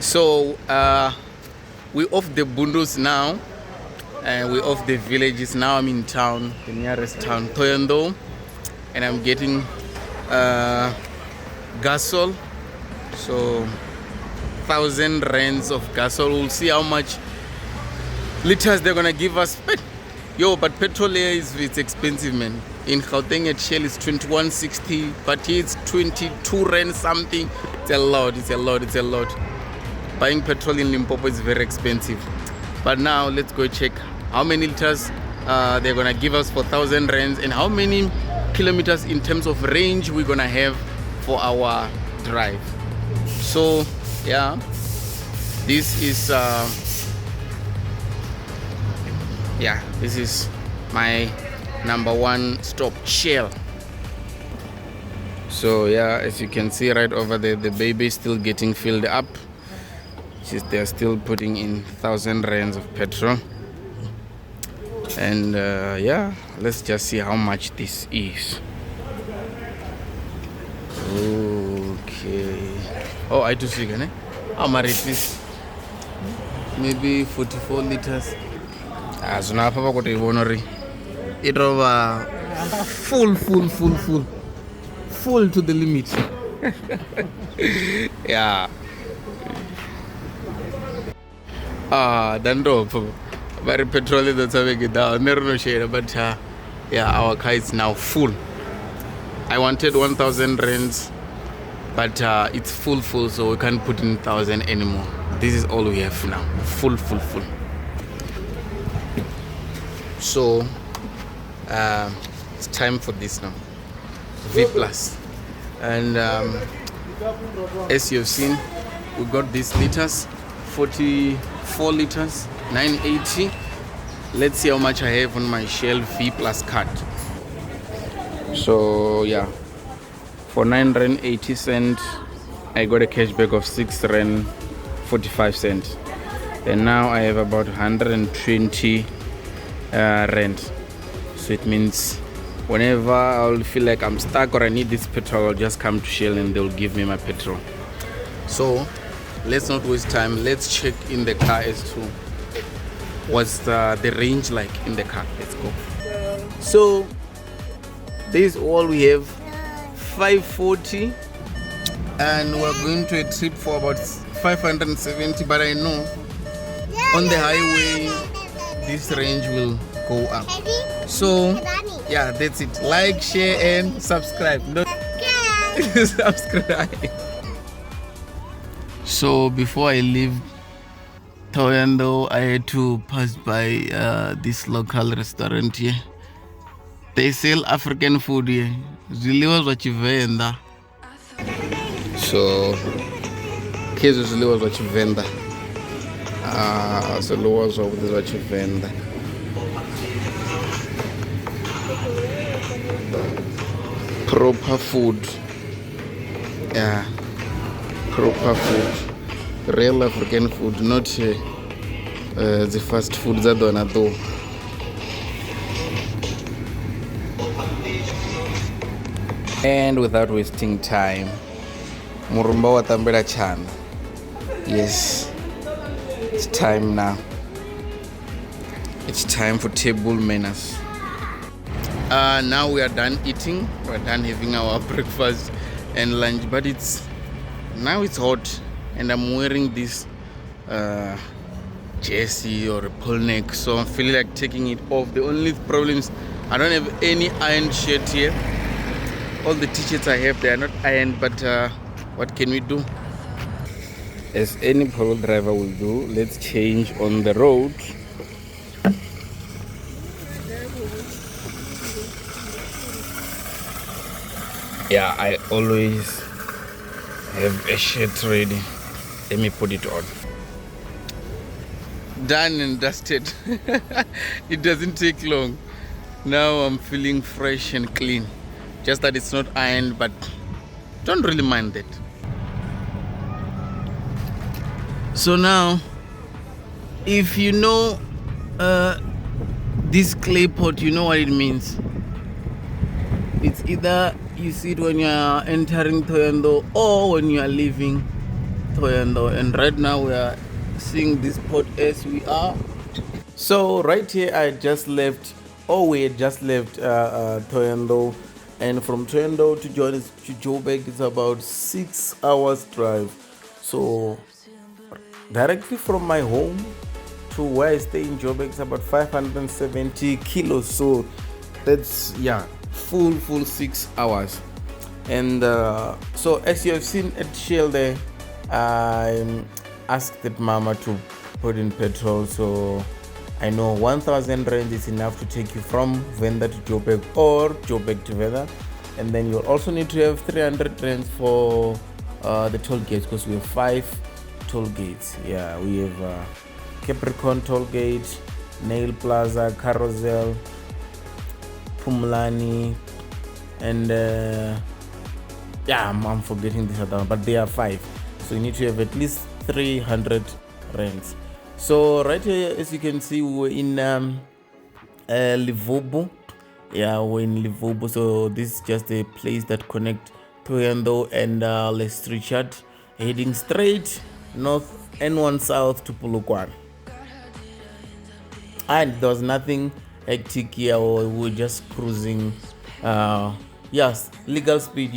So we're off the bundles now, and we're off the villages now. I'm in town, the nearest town, Toyando, and I'm getting gasol. So 1,000 rands of gasol. We'll see how much liters they're gonna give us. But petrol here it's expensive, man. In Gauteng at Shell is 21.60, but here it's 22 rand something. It's a lot. Buying petrol in Limpopo is very expensive. But now let's go check how many liters they're gonna give us for 1,000 rands, and how many kilometers in terms of range we're gonna have for our drive. So yeah, this is this is my number one stop, Shell. So yeah, as you can see right over there, the baby is still getting filled up. They're still putting in 1,000 rands of petrol. And yeah, let's just see how much this is. Okay. Oh, I do see, eh? How much is this? Maybe 44 liters. As now, Papa got a bonary. It over full to the limit. Yeah. Dando, very petrol that's having it down. No shade, but yeah, our car is now full. I wanted 1,000 rands, but it's full, so we can't put in 1,000 anymore. This is all we have now, full. So it's time for this now, V+. And as you've seen, we got these liters, 44 liters, 980. Let's see how much I have on my Shell V+ card. So yeah, for 9 rand 80 cents, I got a cashback of 6 rand 45 cents. And now I have about 120 rand. So it means whenever I'll feel like I'm stuck or I need this petrol, I'll just come to Shell and they'll give me my petrol. So let's not waste time. Let's check in the car as to what's the range like in the car. Let's go. So this is all we have, 540, and we're going to a trip for about 570. But I know on the highway this range will go up. So yeah, that's it. Like, share and subscribe. Subscribe. So before I leave Toyando, I had to pass by this local restaurant here. They sell African food here. Ziliwa zwa Venda. So kezo ziliwa zwa Venda. Ziliwa zwa Venda. Proper food. Yeah. Proper food, real African food, not the fast food that do not do. And without wasting time, Murumba Watambera Chan. Yes, it's time now. It's time for table manners. Now we are done eating. We're done having our breakfast and lunch, but now it's hot, and I'm wearing this jersey or a pull neck, so I'm feeling like taking it off. The only problem is I don't have any ironed shirt here. All the t-shirts I have, they are not ironed, but what can we do? As any polo driver will do, let's change on the road. Yeah, I always have a shirt ready. Let me put it on. Done and dusted. It doesn't take long. Now I'm feeling fresh and clean. Just that it's not ironed, but don't really mind that. So now, if you know this clay pot, you know what it means. It's either you see it when you are entering Toyando or when you are leaving Toyando, and right now we are seeing this port as we are. So right here I just left, we had just left Toyando, and from Toyando to Joburg is about 6 hours drive. So directly from my home to where I stay in Joburg is about 570 kilos. So that's full 6 hours. And so as you have seen at Shell there, I asked that mama to put in petrol, so I know 1,000 rand is enough to take you from Venda to Joburg or Joburg to Venda. And then you'll also need to have 300 rands for the toll gates, because we have 5 toll gates. Yeah, we have Capricorn Tollgate, Nail Plaza, Carousel, Pumlani, and I'm forgetting this other one, but there are 5. So you need to have at least 300 rands. So right here, as you can see, we're in Limpopo. Yeah, we're in Limpopo. So this is just a place that connects Toyando and Les Richard, heading straight north N1 south to Polokwane. And there was nothing hectic here, or we were just cruising. Yes, legal speed,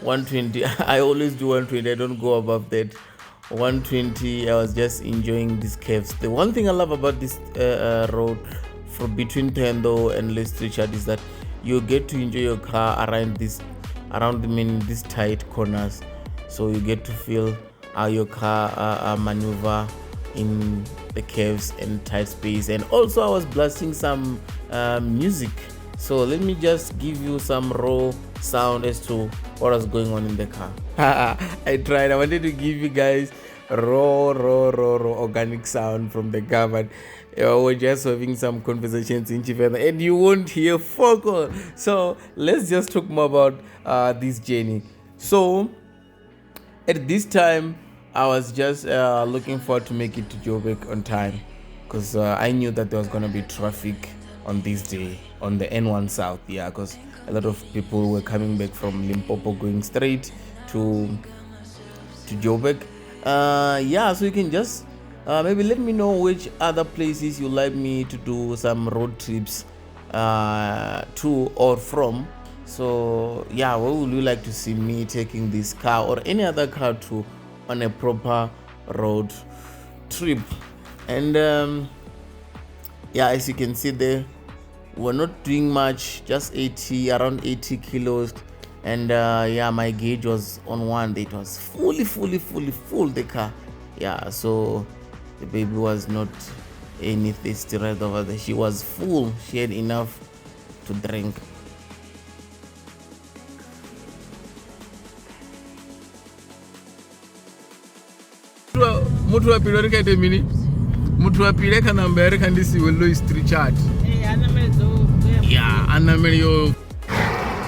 120. I always do 120. I don't go above that. 120. I was just enjoying these caves. The one thing I love about this road from between Tendo and Les Richard is that you get to enjoy your car around these tight corners. So you get to feel how your car maneuver in the caves and tight space. And also I was blasting some music. So let me just give you some raw sound as to what was going on in the car. I tried. I wanted to give you guys raw organic sound from the car, but we're just having some conversations in Chivenda and you won't hear fuck all. So let's just talk more about this journey. So at this time, I was just looking forward to make it to Joburg on time, because I knew that there was going to be traffic on this day on the N1 South, because a lot of people were coming back from Limpopo going straight to Joburg. So you can just maybe let me know which other places you like me to do some road trips to or from. So where would you like to see me taking this car or any other car to on a proper road trip? And as you can see there, we're not doing much, just around 80 kilos. And my gauge was on one day. It was fully full, the car. So the baby was not any thirsty right over there. She was full. She had enough to drink. Mutu wa pili kaite mini. Mutu wa pili kana mbere kandi si welo street chat.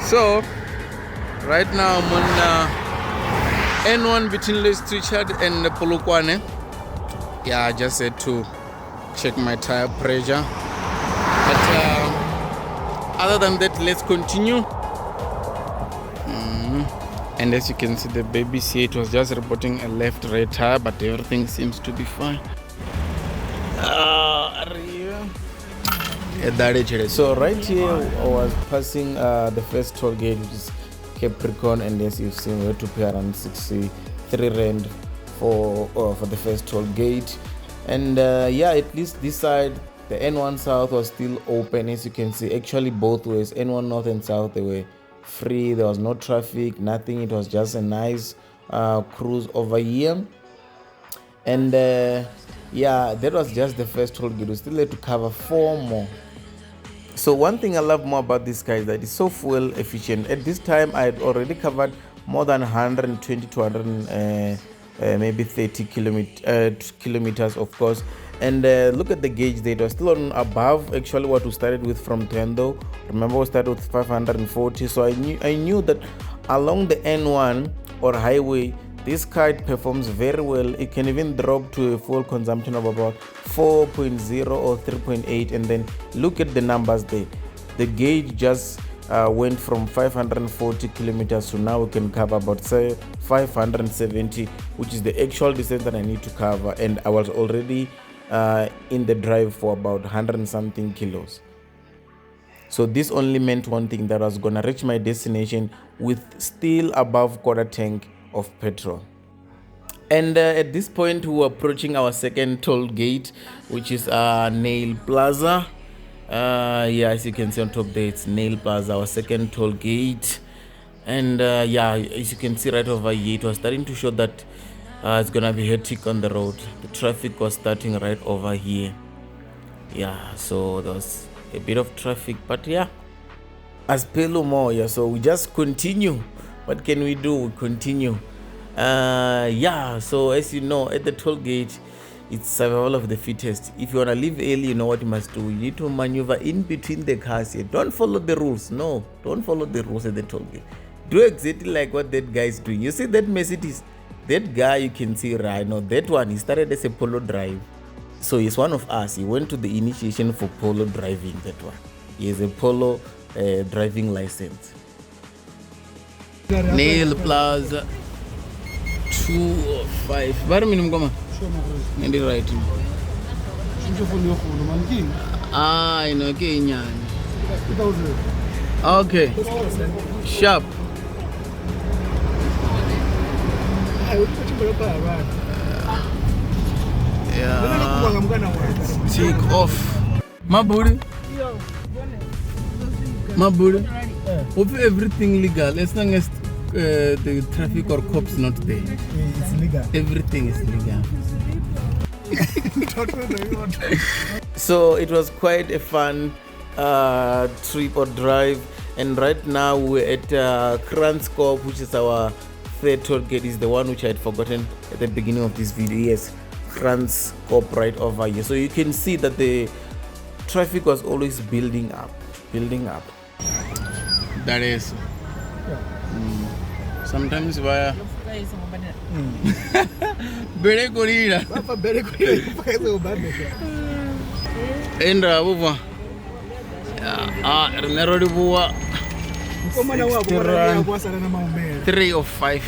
So right now I'm on N1 between Les Richard and Polokwane. I just had to check my tire pressure. But other than that, let's continue. And as you can see, the baby seat was just reporting a left rear tire, but everything seems to be fine. So right here I was passing the first toll gate, which is Capricorn, and as you've seen, we had to pay around 63 rand for the first toll gate. And at least this side, the N1 South was still open. As you can see, actually both ways, N1 North and South, they were free. There was no traffic, nothing. It was just a nice cruise over here. And that was just the first toll gate. We still had to cover 4 more. So one thing I love more about this car is that it's so fuel efficient. At this time, I had already covered more than 120 to 100 maybe 30 kilometers, of course. And look at the gauge there. It was still on above actually what we started with from Tendo. Remember, we started with 540. So I knew that along the N1 or highway, this car performs very well. It can even drop to a fuel consumption of about 4.0 or 3.8. And then look at the numbers there. The gauge just went from 540 kilometers to now we can cover about say 570, which is the actual distance that I need to cover, and I was already in the drive for about 100 and something kilos. So this only meant one thing, that I was gonna reach my destination with still above quarter tank of petrol. And at this point we were approaching our second toll gate, which is Nail Plaza. As you can see on top there, it's Nail Plaza, our second toll gate. And as you can see right over here, it was starting to show that it's gonna be hectic on the road. The traffic was starting right over here. So there was a bit of traffic, but as pelo more, so we just continue. What can we do? We continue. So as you know, at the toll gate, it's survival of the fittest. If you want to leave early, you know what you must do. You need to maneuver in between the cars here. Don't follow the rules. No, don't follow the rules at the toll gate. Do exactly like what that guy is doing. You see that Mercedes? That guy you can see right now, that one, he started as a polo drive. So he's one of us. He went to the initiation for polo driving, that one. He has a polo driving license. Nail Plaza 205. Where minimum goma? Maybe right. I know Kenya. Okay. Sharp. Take off. Maburi. Hope everything legal as long as the traffic or cops not there. It's legal. Everything is legal. So it was quite a fun trip or drive, and right now we're at Kranskop, which is our third toll gate. Is the one which I had forgotten at the beginning of this video. Yes, Kranskop right over here. So you can see that the traffic was always building up. That is. Sometimes via bere corrida endra buva renero di buwa 3 of 5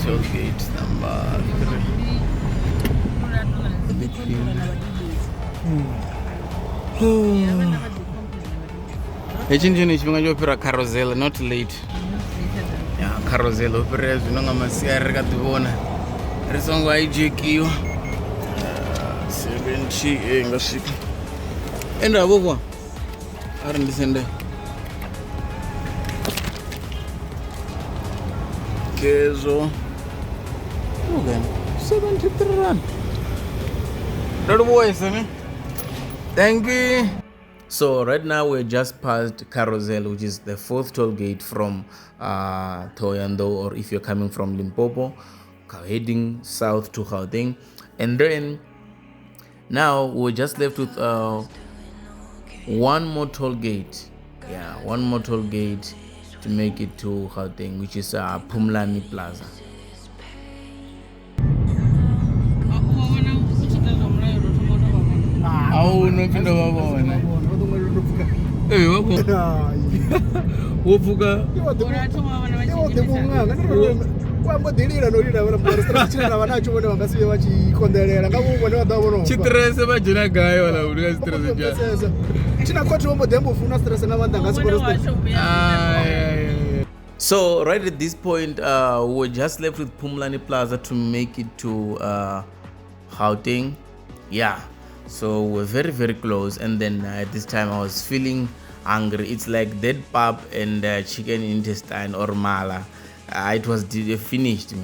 Tollgates number 3. Echinjini chivanga chopera carousel, not late. Carousel opera zvinonga masiyari katibona risongo aijekiwa 70 ngasvika enda vokwa ari ndisende kezo 73 rand ndarivoisane. Thank you. So right now we're just past Carousel, which is the fourth toll gate from Thohoyandou, or if you're coming from Limpopo, heading south to Gauteng. And then now we're just left with one more toll gate. One more toll gate to make it to Gauteng, which is Pumlani Plaza. So right at this point, we're just left with Pumlani Plaza to make it to Gauteng. So we're very, very close. And then at this time I was feeling hungry. It's like that pap and chicken intestine or mala. It was finished.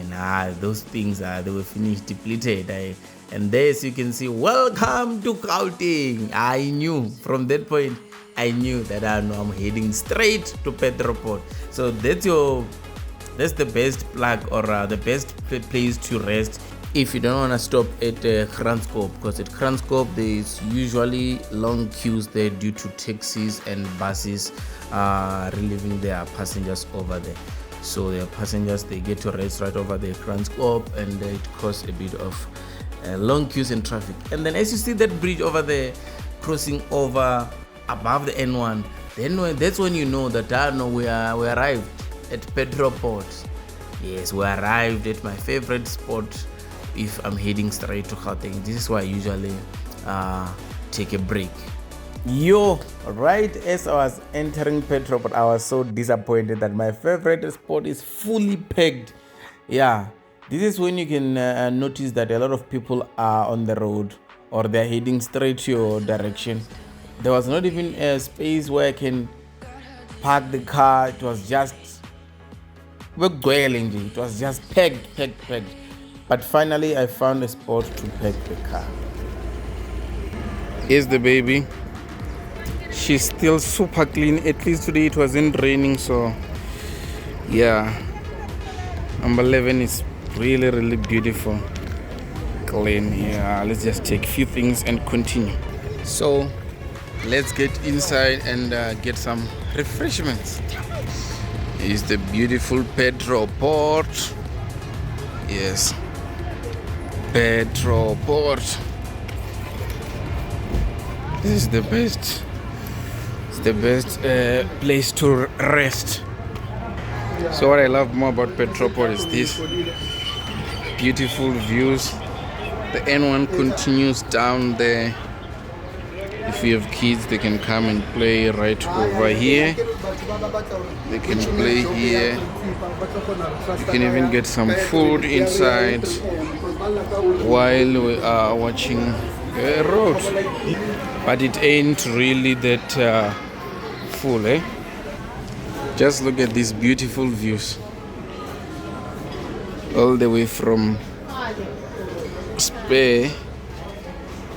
Those things they were finished, depleted. And there, as you can see, welcome to Gauteng. I knew from that point, I knew that I'm heading straight to Petroport. So that's the best plug, or the best place to rest if you don't want to stop at Kranskop, because at Kranskop there's usually long queues there due to taxis and buses relieving their passengers over there. So their passengers, they get to rest right over there, Kranskop, and it causes a bit of long queues and traffic. And then as you see that bridge over there crossing over above the N1, That's when you know that we arrived at Petroport. Yes, we arrived at my favorite spot if I'm heading straight to Gauteng. This is why I usually take a break. Yo, right as I was entering Petroport, I was so disappointed that my favorite spot is fully packed. Yeah, this is when you can notice that a lot of people are on the road or they're heading straight to your direction. There was not even a space where I can park the car. It was just it was just packed. But finally I found a spot to park the car. Here's the baby. She's still super clean. At least today it wasn't raining, so yeah. Number 11 is really beautiful. Clean. Yeah, let's just take a few things and continue. So let's get inside and get some refreshments. Is the beautiful Petroport. Yes, Petroport. This is the best. It's the best place to rest. So what I love more about Petroport is this beautiful views. The N1 continues down there. If you have kids, they can come and play right over here. They can play here. You can even get some food inside while we are watching the road. But it ain't really that full, eh? Just look at these beautiful views. All the way from Spare.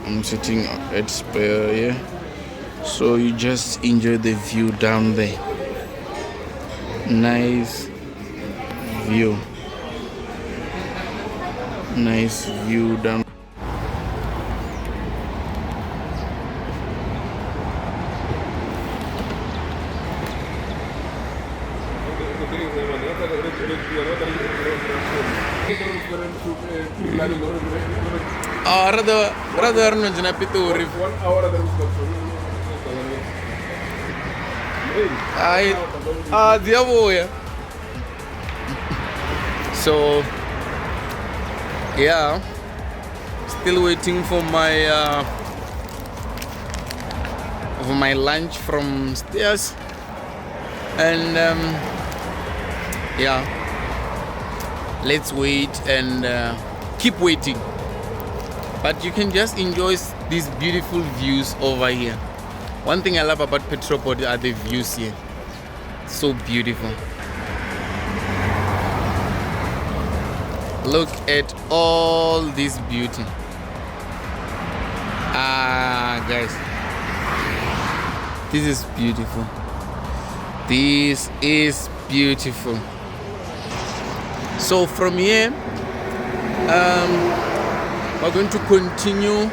I'm sitting at Spare here. So you just enjoy the view down there. Nice view. Nice view down. Rather no jina pitori. 1 hour So yeah, still waiting for my lunch from stairs, and yeah, let's wait and keep waiting. But you can just enjoy these beautiful views over here. One thing I love about Petroport are the views here. So beautiful. Look at all this beauty. Guys, this is beautiful. This is beautiful. So from here, we're going to continue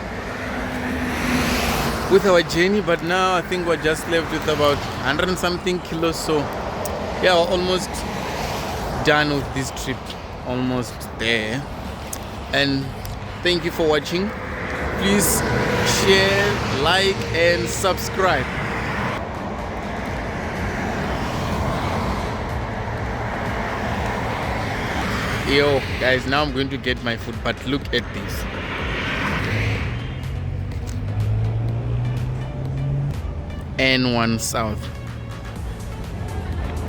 with our journey, but now I think we're just left with about 100 and something kilos. So yeah, we're almost done with this trip. Almost there. And thank you for watching. Please share, like, and subscribe. Yo guys, now I'm going to get my food, but look at this. N1 South.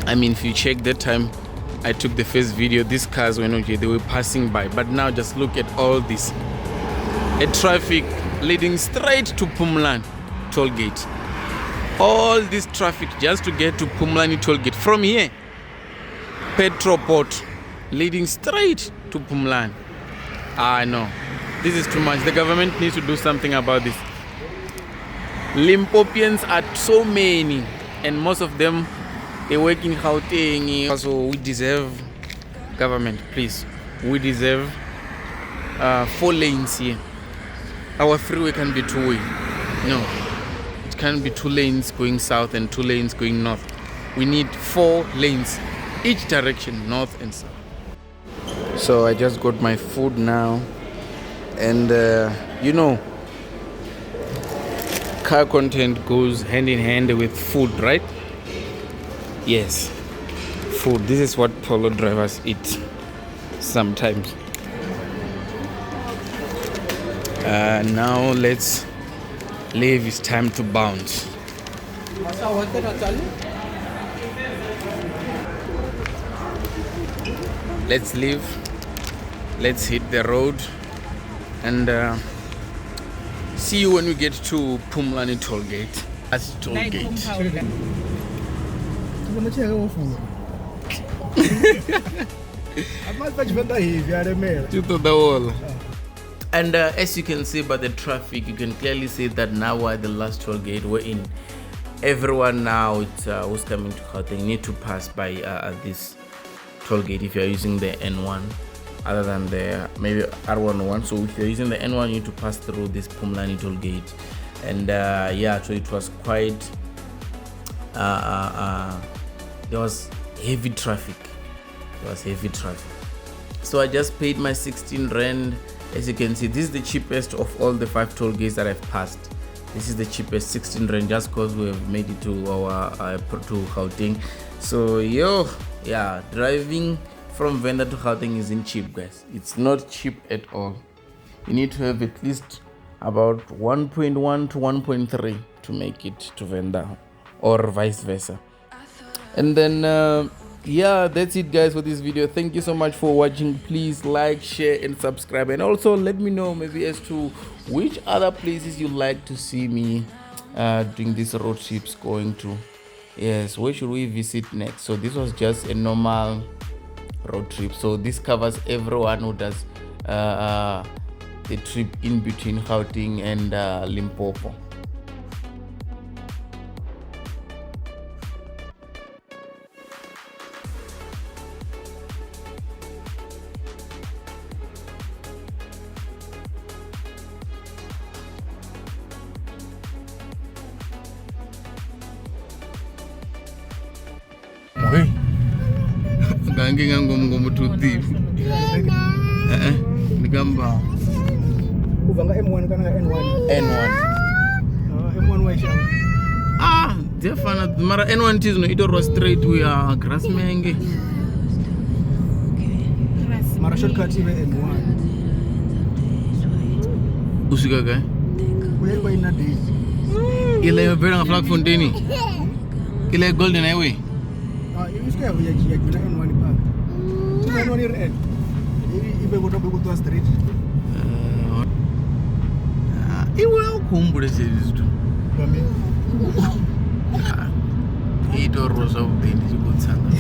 I mean, if you check that time I took the first video, these cars were not here, they were passing by. But now just look at all this. A traffic leading straight to Pumlani Tollgate. All this traffic just to get to Pumlani Tollgate. From here, Petroport leading straight to Pumlani. No, this is too much. The government needs to do something about this. Limpopians are so many, and most of them they work in Gauteng. So we deserve government, please. We deserve 4 lanes here. Our freeway can be 2 way. No, it can't be 2 lanes going south and 2 lanes going north. We need 4 lanes each direction, north and south. So I just got my food now, and car content goes hand in hand with food, right? Yes, food. This is what Polo drivers eat sometimes. Now let's leave. It's time to bounce. Let's leave. Let's hit the road and see you when we get to Pumlani Tollgate. That's Tollgate. And as you can see by the traffic, you can clearly see that now we're at the last tollgate. We're in. Everyone now who's coming to Gauteng need to pass by this tollgate if you're using the N1, other than the maybe R101. So if you're using the N1, you need to pass through this Pumlani tollgate. And yeah, so it was quite there was heavy traffic. So I just paid my 16 rand. As you can see, this is the cheapest of all the 5 toll gates that I've passed. This is the cheapest, 16 rand, just because we have made it to our to Gauteng. So yeah, driving from Venda to Gauteng isn't cheap, guys. It's not cheap at all. You need to have at least about 1.1 to 1.3 to make it to Venda, or vice versa. And then yeah, that's it, guys, for this video. Thank you so much for watching. Please like, share and subscribe, and also let me know maybe as to which other places you like to see me doing these road trips going to. Yes, where should we visit next? So this was just a normal road trip, so this covers everyone who does the trip in between Gauteng and Limpopo. Ganginga ngomu tu deep. Nigamba. Uvanga M1 kana N1. N1. M1 wa shanga. Defana mara N1 tizno ito straight we are grass menge. Mara shortcut ibe M1. Usika kai? Uye kwa ina days. Ile mbele flag fountain. Ile golden highway. Iske ya N1 pa. N1 ir end. Ibe go straight. Iwe ukumbule sezizo. Kwami. Ito rosa ubeni zikutsanga.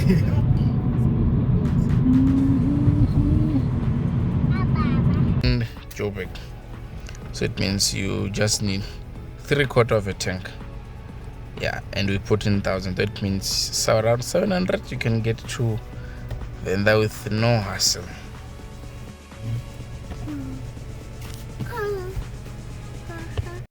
And Joburg. So it means you just need 3/4 of a tank. Yeah, and we put in 1,000. That means around 700 you can get to Venda with no hassle.